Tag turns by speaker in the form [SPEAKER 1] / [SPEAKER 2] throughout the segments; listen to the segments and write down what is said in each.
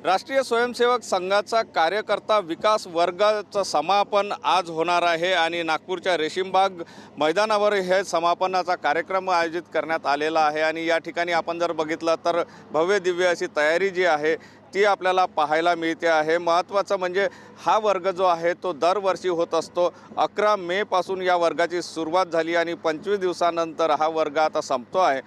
[SPEAKER 1] राष्ट्रीय स्वयंसेवक संघाचा कार्यकर्ता विकास वर्गाचं समापन आज होणार आहे आणि नागपूरच्या रेशीमबाग मैदानावर हे समापनाचा कार्यक्रम आयोजित करण्यात आलेला आहे आणि या ठिकाणी आपण जर बघितलं तर भव्य दिव्य अशी तयारी जी आहे ती आपल्याला पाहायला मिळते आहे। महत्त्वाचं म्हणजे हा वर्ग जो आहे तो दरवर्षी होत असतो। 11 मे पासून या वर्गाची सुरुवात झाली आणि 25 दिवसानंतर हा वर्ग आता संपतो आहे।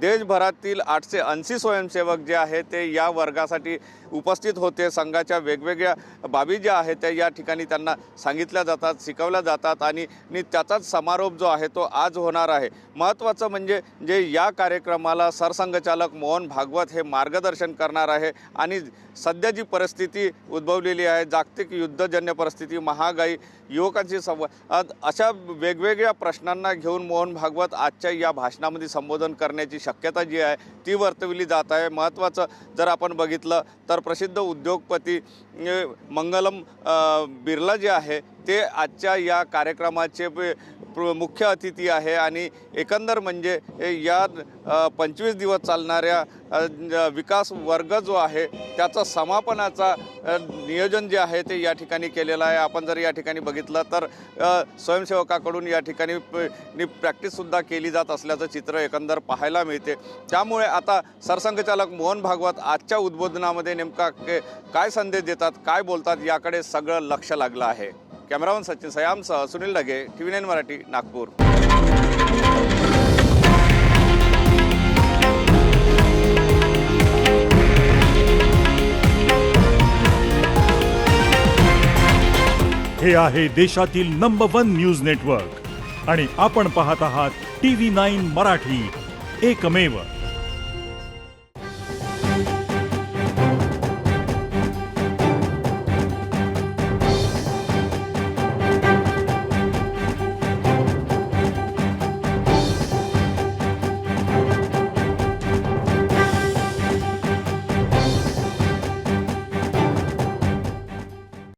[SPEAKER 1] देशभरातील 880 स्वयंसेवक जे आहेत ते या वर्गासाठी उपस्थित होते। संघाच्या वेगवेगळ्या बाबी ज्या आहेत त्या या ठिकाणी त्यांना सांगितल्या जातात, शिकवल्या जातात आणि त्याचाच समारोप जो आहे तो आज होणार आहे। महत्त्वाचं म्हणजे जे या कार्यक्रमाला सरसंघचालक मोहन भागवत हे मार्गदर्शन करणार आहे आणि सध्या जी परिस्थिती उद्भवलेली आहे, जागतिक युद्धजन्य परिस्थिती, महागाई, युवकांची संवाद, अशा वेगवेगळ्या प्रश्नांना घेऊन मोहन भागवत आजच्या या भाषणामध्ये संबोधन करण्याची शक्यता जी आहे ती वर्तवली जात आहे। महत्त्वाचं जर आपण बघितलं तर प्रसिद्ध उद्योगपती मंगलम बिर्ला जे आहे ते आजच्या या कार्यक्रमाचे मुख्य अतिथी आहे आणि एकंदर म्हणजे या 25 दिवस चालणाऱ्या विकास वर्ग जो आहे त्याचा समापनाचा नियोजन जे आहे ते या ठिकाणी केलेलं आहे। आपण जर या ठिकाणी बघितलं तर स्वयंसेवकाकडून या ठिकाणी प्रॅक्टिससुद्धा केली जात असल्याचं चित्र एकंदर पाहायला मिळते। त्यामुळे आता सरसंघचालक मोहन भागवत आजच्या उद्बोधनामध्ये नेमका काय संदेश देतात, काय बोलतात याकडे सगळं लक्ष लागलं आहे। कॅमेरामन सचिन सयामसह सुनील ढगे, TV9 मराठी, नागपूर।
[SPEAKER 2] हे आहे देशातील नंबर 1 न्यूज नेटवर्क आणि आपण पाहत आहात TV9 मराठी, एकमेव।